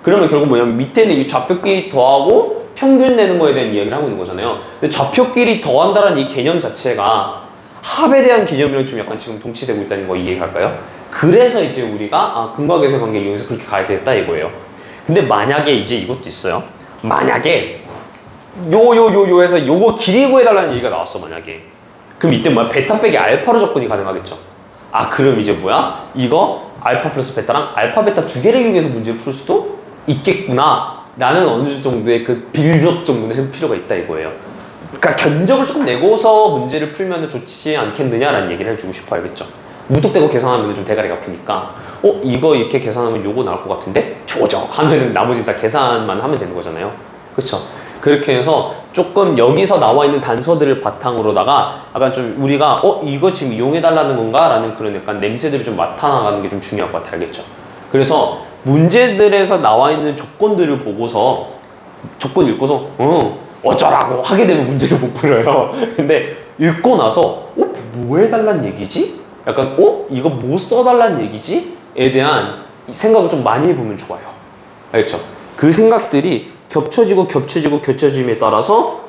그러면 결국 뭐냐면 밑에는 이 좌표끼리 더하고 평균 내는 거에 대한 이야기를 하고 있는 거잖아요. 근데 좌표끼리 더한다는 이 개념 자체가 합에 대한 개념이랑 좀 약간 지금 동치되고 있다는 거 이해할까요? 그래서 이제 우리가 근과 계수 관계를 이용해서 그렇게 가야 되겠다 이거예요. 근데 만약에 이제 이것도 있어요. 만약에 요 해서 요거 길이 구해달라는 얘기가 나왔어 만약에. 그럼 이때 뭐야? 베타 빼기 알파로 접근이 가능하겠죠. 그럼 이제 뭐야? 이거 알파 플러스 베타랑 알파 베타 두 개를 이용해서 문제를 풀 수도 있겠구나 라는 어느 정도의 그 빌드업 정도는 할 필요가 있다 이거예요. 그러니까 견적을 조금 내고서 문제를 풀면 좋지 않겠느냐라는 얘기를 해주고 싶어 알겠죠. 무턱대고 계산하면 좀 대가리가 아프니까 이거 이렇게 계산하면 요거 나올 것 같은데 조적 하면은 나머지 다 계산만 하면 되는 거잖아요. 그렇죠? 그렇게 해서 조금 여기서 나와 있는 단서들을 바탕으로다가 약간 좀 우리가 이거 지금 이용해달라는 건가? 라는 그런 약간 냄새들이 좀 맡아나가는 게 좀 중요할 것 같아 알겠죠? 그래서 문제들에서 나와 있는 조건들을 보고서 조건 읽고서 어쩌라고 하게 되면 문제를 못 풀어요. 근데 읽고 나서 뭐 해달란 얘기지? 약간 이거 뭐 써달란 얘기지? 에 대한 생각을 좀 많이 해보면 좋아요. 알겠죠? 그 생각들이 겹쳐짐에 따라서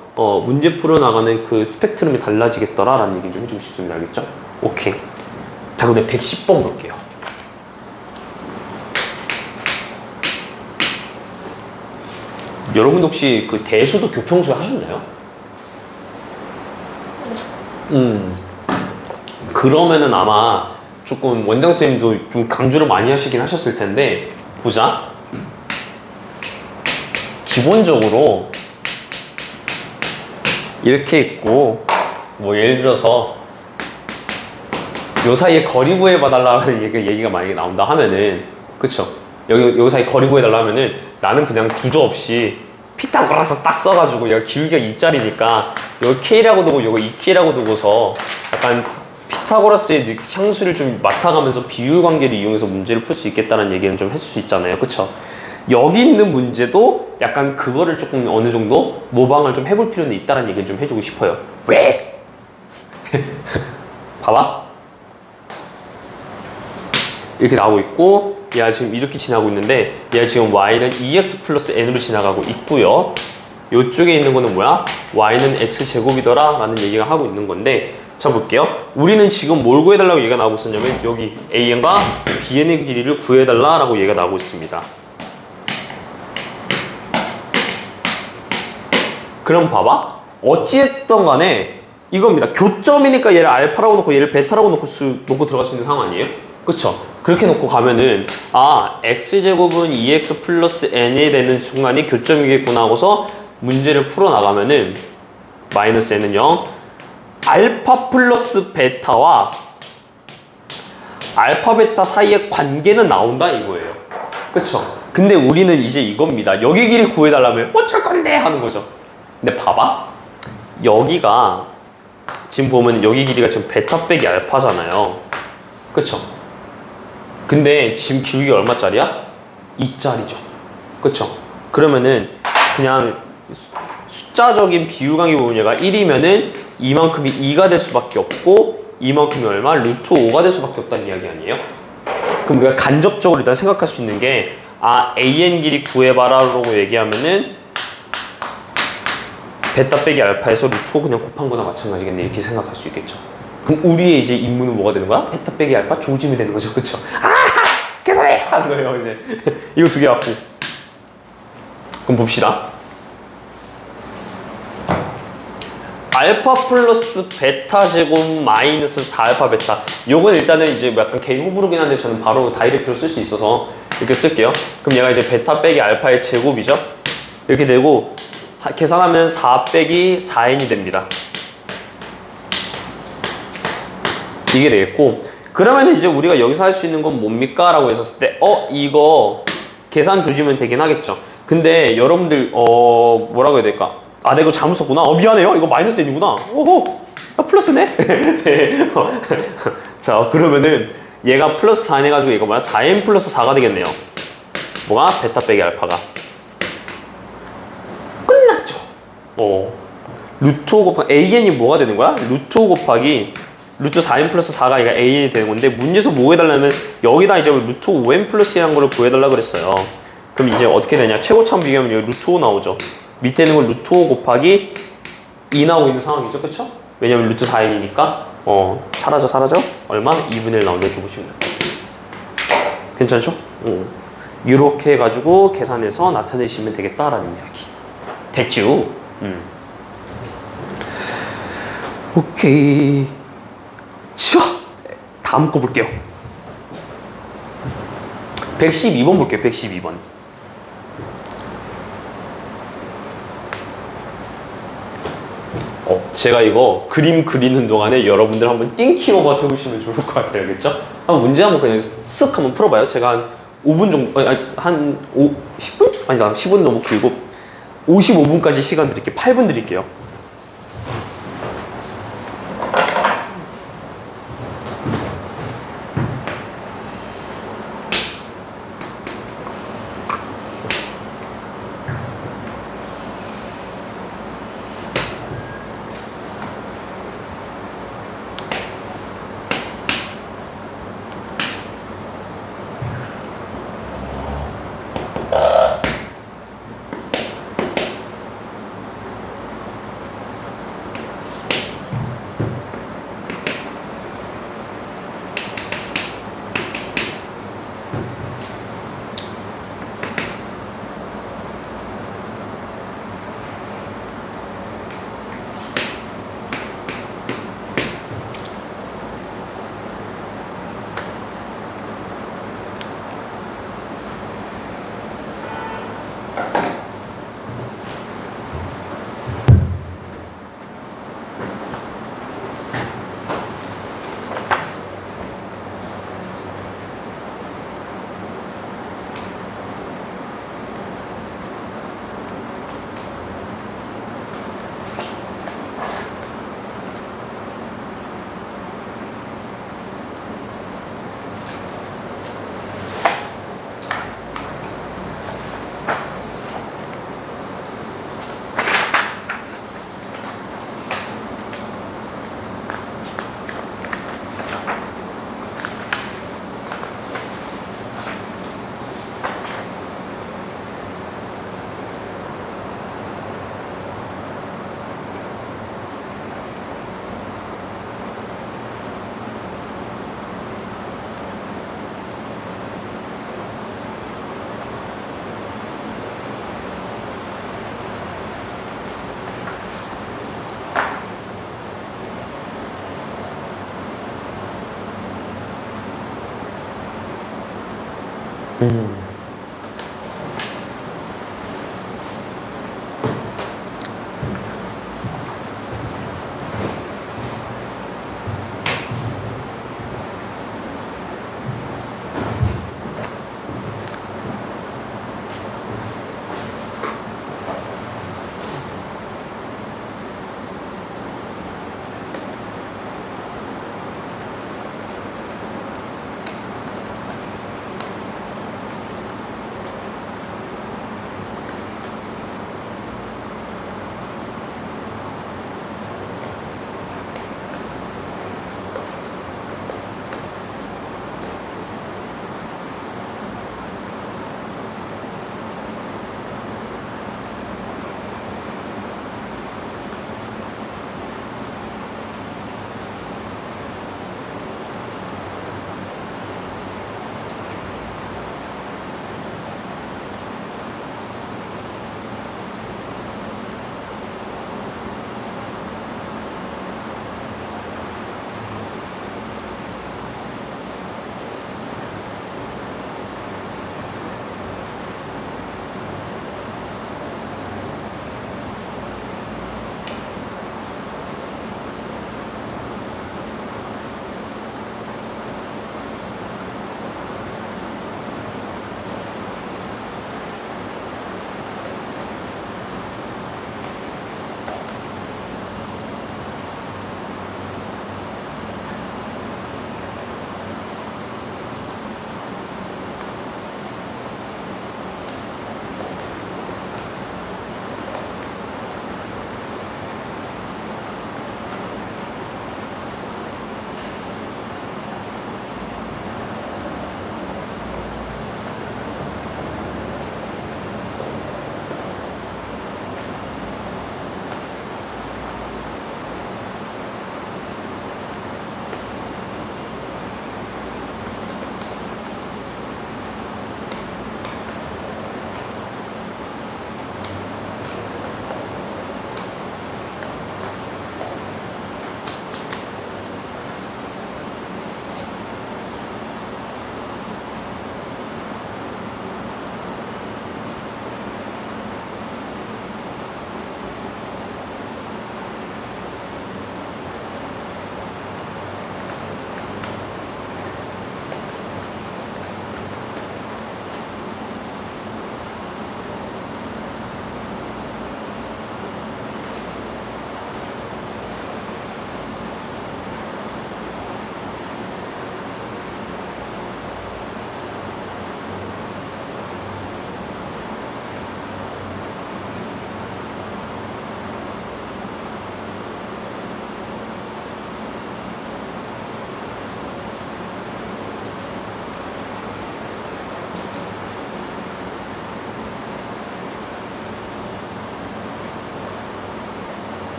문제 풀어나가는 그 스펙트럼이 달라지겠더라라는 얘기 좀 해주고 싶습니다. 알겠죠? 오케이. 자, 근데 110번 볼게요. 여러분 혹시 그 대수도 교평수 하셨나요? 그러면은 아마 조금 원장쌤도 좀 강조를 많이 하시긴 하셨을 텐데 보자. 기본적으로 이렇게 있고 뭐 예를 들어서 요 사이에 거리 구해봐달라는 얘기가 만약에 나온다 하면은 그쵸? 여기 사이 거리 구해달라 하면은 나는 그냥 주저 없이 피타고라스 딱 써가지고 여기 기울기가 2짜리니까 여기 K라고 두고 여기 2K라고 두고서 약간 피타고라스의 향수를 좀 맡아가면서 비율 관계를 이용해서 문제를 풀 수 있겠다는 얘기는 좀 했을 수 있잖아요. 그쵸? 여기 있는 문제도 약간 그거를 조금 어느 정도 모방을 좀 해볼 필요는 있다는 얘기를 좀 해주고 싶어요. 왜? 봐봐. 이렇게 나오고 있고 얘가 지금 이렇게 지나고 있는데 얘가 지금 y는 2x 플러스 n으로 지나가고 있고요. 이쪽에 있는 거는 뭐야? y는 x제곱이더라 라는 얘기가 하고 있는 건데 자 볼게요. 우리는 지금 뭘 구해달라고 얘기가 나오고 있었냐면 여기 an과 bn의 길이를 구해달라 라고 얘기가 나오고 있습니다. 그럼 봐봐. 어찌됐든 간에 이겁니다. 교점이니까 얘를 알파라고 놓고 얘를 베타라고 놓고 들어갈 수 있는 상황 아니에요? 그쵸? 그렇게 놓고 가면은 x제곱은 2x 플러스 n이 되는 순간이 교점이겠구나 하고서 문제를 풀어나가면은 마이너스 n은 0 알파 플러스 베타와 알파 베타 사이의 관계는 나온다 이거예요. 그쵸? 근데 우리는 이제 이겁니다. 여기 길이 구해달라면 어쩔 건데 하는 거죠. 근데 봐봐. 여기가 지금 보면 여기 길이가 지금 베타 빼기 알파잖아요. 그쵸? 근데 지금 기울기가 얼마짜리야? 2짜리죠. 그쵸? 그러면은 그냥 숫자적인 비율관계 보면 얘가 1이면은 이만큼이 2가 될 수밖에 없고 이만큼이 얼마? 루트 5가 될 수밖에 없다는 이야기 아니에요? 그럼 우리가 간접적으로 일단 생각할 수 있는 게 AN 길이 구해봐라 라고 얘기하면은 베타 빼기 알파에서 루트 5 그냥 곱한 거나 마찬가지겠네 이렇게 생각할 수 있겠죠. 그럼 우리의 이제 임무는 뭐가 되는 거야? 베타 빼기 알파 조짐이 되는 거죠. 그쵸? 계산해! 하는 거예요 이제. 이거 두 개 갖고 그럼 봅시다. 알파 플러스 베타 제곱 마이너스 4알파 베타. 요건 일단은 이제 약간 개인 호불호긴 한데 저는 바로 다이렉트로 쓸 수 있어서 이렇게 쓸게요. 그럼 얘가 이제 베타 빼기 알파의 제곱이죠. 이렇게 되고 계산하면 4 빼기 4n이 됩니다. 이게 되겠고, 그러면 이제 우리가 여기서 할 수 있는 건 뭡니까? 라고 했었을 때 이거 계산 조지면 되긴 하겠죠. 근데 여러분들 뭐라고 해야 될까? 내가 이거 잘못 썼구나. 미안해요. 이거 마이너스 n이구나. 오호, 플러스네. 네. 자, 그러면은 얘가 플러스 4n 해가지고 이거 뭐야? 4n 플러스 4가 되겠네요. 뭐가? 베타 빼기 알파가. 끝났죠. 루트 5 곱하기 an이 뭐가 되는 거야? 루트 5 곱하기 루트 4n 플러스 4가 얘가 an이 되는 건데, 문제에서 뭐 해달라면 여기다 이제 루트 5n 플러스라는 거를 구해달라 그랬어요. 그럼 이제 어떻게 되냐? 최고차원 비교하면 여기 루트 5 나오죠. 밑에 있는 건 루트 5 곱하기 2 나오고 있는 상황이죠. 그쵸? 왜냐면 루트 4n이니까 사라져. 얼마? 2분의 1 나온다 이렇게 보시면 돼요. 괜찮죠? 이렇게 해가지고 계산해서 나타내시면 되겠다라는 이야기. 됐죠? 오케이. 자, 다음 거 볼게요. 112번 볼게요. 112번. 제가 이거 그림 그리는 동안에 여러분들 한번 띵킹 오버 해보시면 좋을 것 같아요. 알겠죠? 문제 한번 그냥 쓱 한번 풀어봐요. 제가 한 5분 정도, 한 10분? 아니다, 10분 너무 길고 55분까지 시간 드릴게요. 8분 드릴게요.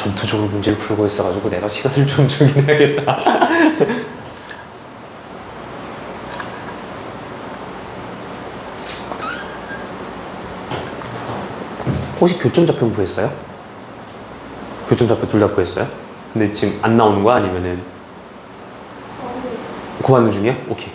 전투적으로 문제를 풀고 있어가지고 내가 시간을 좀 주긴 해야겠다. 혹시 교점좌표 구했어요? 교점좌표 둘 다 구했어요? 근데 지금 안 나오는 거야? 아니면은 구하는 중이야? 오케이.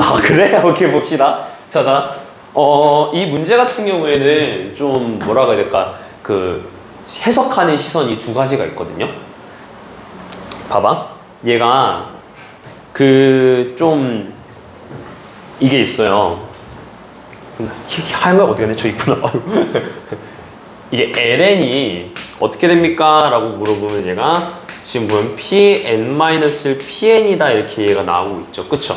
아, 그래? 오케이, 봅시다. 자. 이 문제 같은 경우에는 좀 뭐라고 해야 될까? 해석하는 시선이 두 가지가 있거든요. 봐봐. 얘가, 이게 있어요. 하얀 어떻게 하네? 저 있구나. 이게 ln이 어떻게 됩니까? 라고 물어보면 얘가 지금 보면 pn-를 pn이다 이렇게 얘가 나오고 있죠. 그쵸?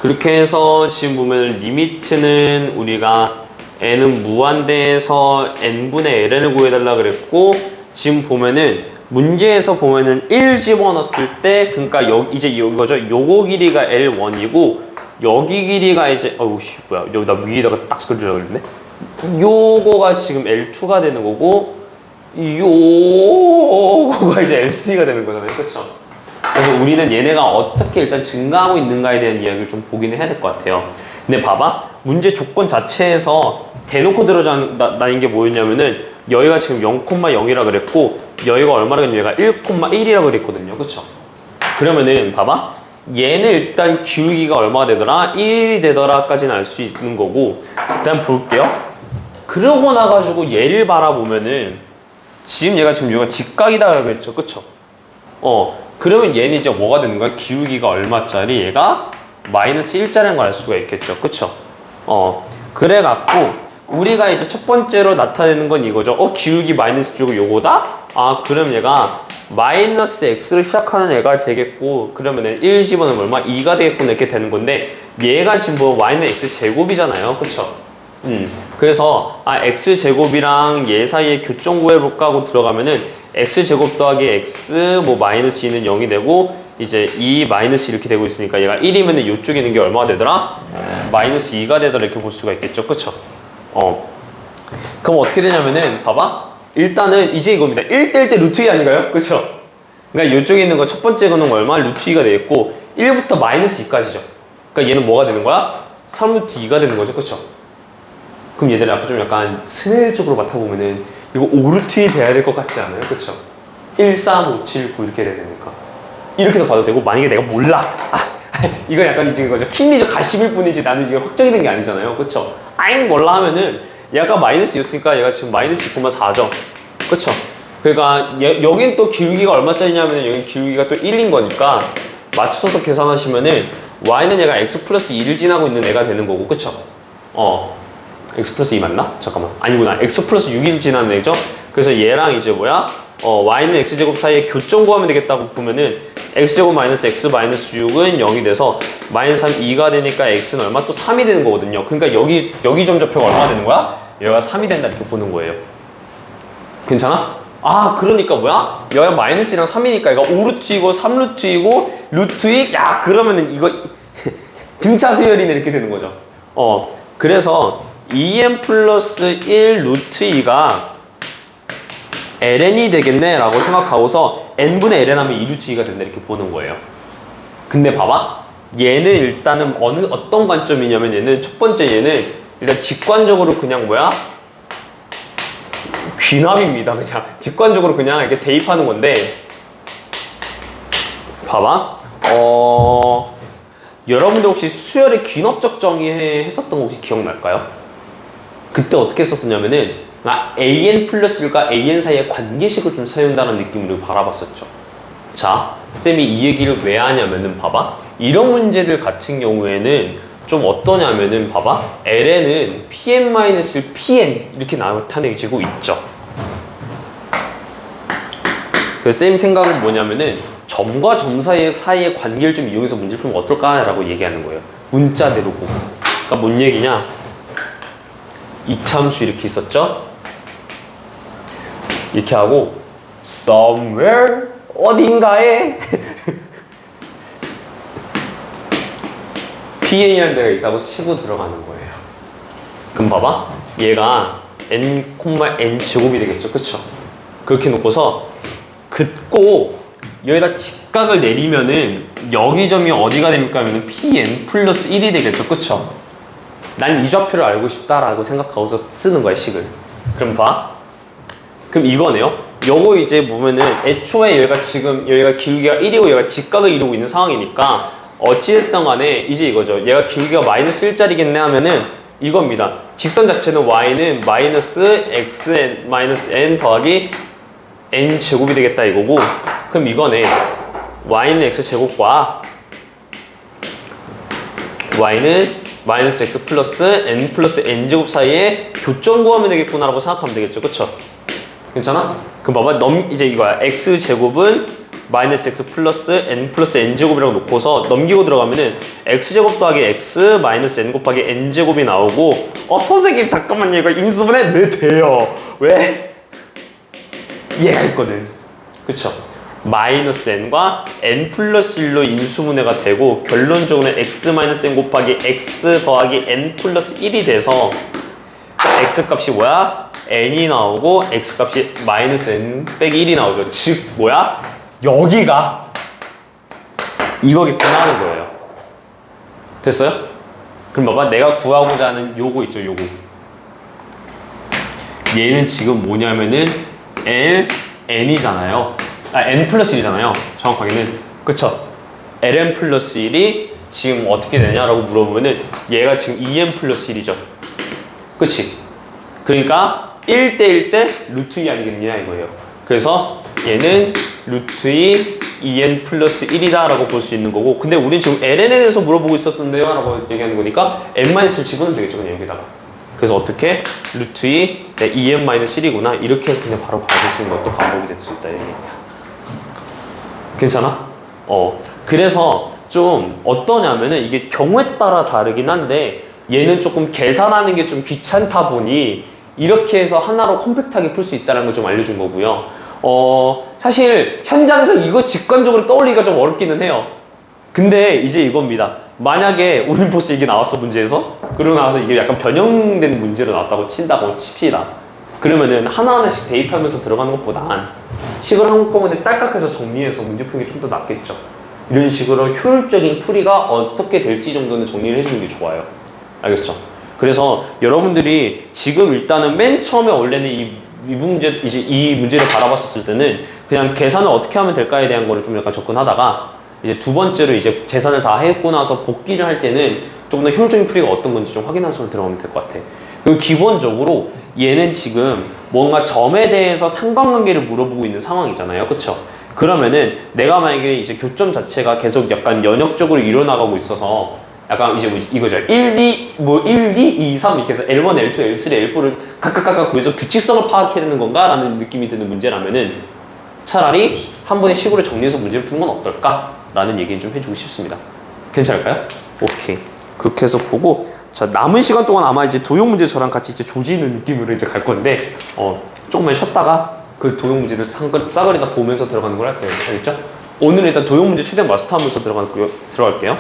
그렇게 해서 지금 보면 리미트는 우리가 n은 무한대에서 n분의 ln을 구해달라 그랬고, 지금 보면은 문제에서 보면은 1 집어넣었을 때, 그러니까 이제 이거죠. 요거 길이가 L1이고 여기 길이가 이제 뭐야, 여기다 위에다가 딱 그리려고 그랬네. 요거가 지금 L2가 되는 거고, 요거가 이제 L3가 되는 거잖아요. 그쵸? 그래서 우리는 얘네가 어떻게 일단 증가하고 있는가에 대한 이야기를 좀 보기는 해야 될 것 같아요. 근데 봐봐. 문제 조건 자체에서 대놓고 들어다닌 게 뭐였냐면은 여기가 지금 0,0이라 그랬고 여기가 얼마라면 얘가 1,1이라 그랬거든요. 그쵸? 그러면은 봐봐. 얘는 일단 기울기가 얼마가 되더라? 1이 되더라 까지는 알 수 있는 거고, 일단 볼게요. 그러고 나가지고 얘를 바라보면은 지금 얘가 직각이다 그랬죠. 그쵸? 그러면 얘는 이제 뭐가 되는 거야? 기울기가 얼마짜리? 얘가 마이너스 1짜리인 걸 알 수가 있겠죠. 그쵸? 그래갖고 우리가 이제 첫 번째로 나타내는 건 이거죠. 기울기 마이너스 주고 요거다? 그럼 얘가 마이너스 x를 시작하는 애가 되겠고, 그러면은 1 집어넣으면 얼마? 2가 되겠구나 이렇게 되는 건데, 얘가 지금 뭐 y는 x 제곱이잖아요. 그쵸? 그래서 x 제곱이랑 얘 사이에 교점 구해볼까 하고 들어가면은 x 제곱 더하기 x 뭐 마이너스 2는 0이 되고, 이제 2 마이너스 이렇게 되고 있으니까 얘가 1이면은 이쪽에 있는 게 얼마가 되더라? 마이너스 2가 되더라 이렇게 볼 수가 있겠죠. 그쵸? 그럼 어떻게 되냐면은 봐봐. 일단은 이제 이겁니다. 1 뗄 때 루트 2 아닌가요? 그쵸? 그러니까 이쪽에 있는 거 첫 번째 거는 얼마? 루트 2가 되겠고, 1부터 마이너스 2까지죠. 그러니까 얘는 뭐가 되는 거야? 3루트 2가 되는 거죠. 그쵸? 그럼 얘들 아까 좀 약간 스네일적으로 맡아보면은 이거 5루트 2 돼야 될 것 같지 않아요? 그쵸? 1, 3, 5, 7, 9 이렇게 돼야 되니까. 이렇게도 봐도 되고, 만약에 내가 몰라. 이건 약간 이제 이거죠. 킹리적 가십일 뿐이지 나는 이게 확정이 된 게 아니잖아요. 그쵸? 아잉 몰라 하면은 얘가 마이너스 2였으니까 얘가 지금 마이너스 2,4죠. 그쵸? 그러니까 여긴 또 기울기가 얼마짜리냐면 여기 기울기가 또 1인 거니까 맞춰서 계산하시면은 y는 얘가 x 플러스 2를 지나고 있는 애가 되는 거고. 그쵸? x 플러스 2 맞나? 잠깐만. 아니구나. x 플러스 6일 지나는 애죠? 그래서 얘랑 이제 뭐야? y는 x제곱 사이에 교점 구하면 되겠다고 보면은 x제곱 마이너스 x 마이너스 6은 0이 돼서 마이너스 3, 2가 되니까 x는 얼마? 또 3이 되는 거거든요. 그러니까 여기 점좌표가 얼마 되는 거야? 얘가 3이 된다 이렇게 보는 거예요. 괜찮아? 그러니까 뭐야? 여기가 마이너스랑 3이니까 얘가 5루트이고 3루트이고 루트 2? 야, 그러면은 이거 등차 수열이네 이렇게 되는 거죠. 그래서 2n 플러스 1 루트 2가 ln이 되겠네 라고 생각하고서 n분의 ln 하면 2루트2가 된다 이렇게 보는 거예요. 근데 봐봐, 얘는 일단은 어떤 관점이냐면 얘는 첫 번째 얘는 일단 직관적으로 그냥 뭐야? 귀남입니다. 그냥 직관적으로 그냥 이렇게 대입하는 건데, 봐봐, 여러분들 혹시 수열의 귀납적 정의했었던 거 혹시 기억날까요? 그때 어떻게 했었냐면은 an 플러스 1과 an 사이의 관계식을 좀 사용한다는 느낌으로 바라봤었죠. 자, 쌤이 이 얘기를 왜 하냐면은 봐봐, 이런 문제들 같은 경우에는 좀 어떠냐면은 봐봐, ln은 pn-1 pn 이렇게 나타내지고 있죠. 그 쌤 생각은 뭐냐면은 점과 점 사이의 관계를 좀 이용해서 문제를 풀면 어떨까라고 얘기하는 거예요. 문자대로 보고. 그러니까 뭔 얘기냐? 이차함수 이렇게 있었죠? 이렇게 하고 somewhere 어딘가에 PN이라는 데가 있다고 치고 들어가는 거예요. 그럼 봐봐, 얘가 n, n 제곱이 되겠죠, 그쵸? 그렇게 놓고서 긋고 여기다 직각을 내리면은 여기 점이 어디가 됩니까 하면은 pn 플러스 1이 되겠죠, 그쵸? 난 이 좌표를 알고 싶다라고 생각하고서 쓰는 거야, 식을. 그럼 봐, 그럼 이거네요. 요거 이제 보면은 애초에 여기가 지금 여기가 기울기가 1이고 얘가 직각을 이루고 있는 상황이니까 어찌됐든 간에 이제 이거죠. 얘가 기울기가 마이너스 1짜리겠네 하면은 이겁니다. 직선 자체는 y는 마이너스 xn 마이너스 n 더하기 n 제곱이 되겠다 이거고, 그럼 이거네. y는 x 제곱과 y는 마이너스 x 플러스 n 플러스 n 제곱 사이에 교점 구하면 되겠구나라고 생각하면 되겠죠, 그쵸? 괜찮아? 그럼 봐봐, 이제 이거야. x 제곱은 마이너스 x 플러스 n 플러스 n 제곱이라고 놓고서 넘기고 들어가면은 x 제곱 더하기 x 마이너스 n 곱하기 n 제곱이 나오고, 선생님 잠깐만요, 이거 인수분해? 네, 돼요. 왜? 얘가 있거든, 그쵸? 마이너스 n과 n 플러스 1로 인수분해가 되고 결론적으로는 x 마이너스 n 곱하기 x 더하기 n 플러스 1이 돼서 x 값이 뭐야? n이 나오고 x 값이 마이너스 n 빼기 1이 나오죠. 즉 뭐야? 여기가 이거겠구나 하는 거예요. 됐어요? 그럼 봐봐, 내가 구하고자 하는 요거 있죠, 요거. 얘는 지금 뭐냐면은 n이잖아요. n 플러스 1이잖아요. 정확하게는. 그쵸? ln 플러스 1이 지금 어떻게 되냐라고 물어보면은 얘가 지금 2n 플러스 1이죠. 그치? 그러니까 1대1 대 루트 2 아니겠냐 이거예요. 그래서 얘는 루트 2 2n 플러스 1이다 라고 볼 수 있는 거고, 근데 우린 지금 ln에 대해서 물어보고 있었던데요 라고 얘기하는 거니까 n-를 집어넣으면 되겠죠, 그냥 여기다가. 그래서 어떻게? 루트 2 2n-1이구나 이렇게 해서 그냥 바로 봐줄 수 있는 것도 방법이 될 수 있다 이 얘기야. 괜찮아? 그래서 좀 어떠냐면은 이게 경우에 따라 다르긴 한데 얘는 조금 계산하는 게 좀 귀찮다 보니 이렇게 해서 하나로 컴팩트하게 풀 수 있다는 걸 좀 알려준 거고요. 사실 현장에서 이거 직관적으로 떠올리기가 좀 어렵기는 해요. 근데 이제 이겁니다. 만약에 올림포스 이게 나왔어, 문제에서. 그러고 나서 이게 약간 변형된 문제로 나왔다고 친다고 칩시다. 그러면은 하나하나씩 대입하면서 들어가는 것보단 식을 한꺼번에 딸깍해서 정리해서 문제 푸는 게 좀 더 낫겠죠. 이런 식으로 효율적인 풀이가 어떻게 될지 정도는 정리를 해주는 게 좋아요. 알겠죠? 그래서 여러분들이 지금 일단은 맨 처음에 원래는 이 문제를 바라봤었을 때는 그냥 계산을 어떻게 하면 될까에 대한 거를 좀 약간 접근하다가 이제 두 번째로 이제 계산을 다 했고 나서 복기를 할 때는 조금 더 효율적인 풀이가 어떤 건지 좀 확인하면서 들어가면 될 것 같아. 그리고 기본적으로 얘는 지금 뭔가 점에 대해서 상관관계를 물어보고 있는 상황이잖아요. 그쵸? 그러면은 내가 만약에 이제 교점 자체가 계속 약간 연역적으로 일어나가고 있어서 약간 이제 이거죠. 1, 2, 3 이렇게 해서 L1, L2, L3, L4를 각각 구해서 규칙성을 파악해내는 건가? 라는 느낌이 드는 문제라면은 차라리 한 번에 식으로 정리해서 문제를 푸는 건 어떨까? 라는 얘기는 좀 해주고 싶습니다. 괜찮을까요? 오케이. 그렇게 해서 보고, 자, 남은 시간 동안 아마 이제 도형 문제 저랑 같이 이제 조지는 느낌으로 이제 갈 건데, 조금만 쉬었다가 그 도형 문제들 싸그리 다 보면서 들어가는 걸 할게요. 알겠죠? 오늘은 일단 도형 문제 최대한 마스터하면서 들어갈게요.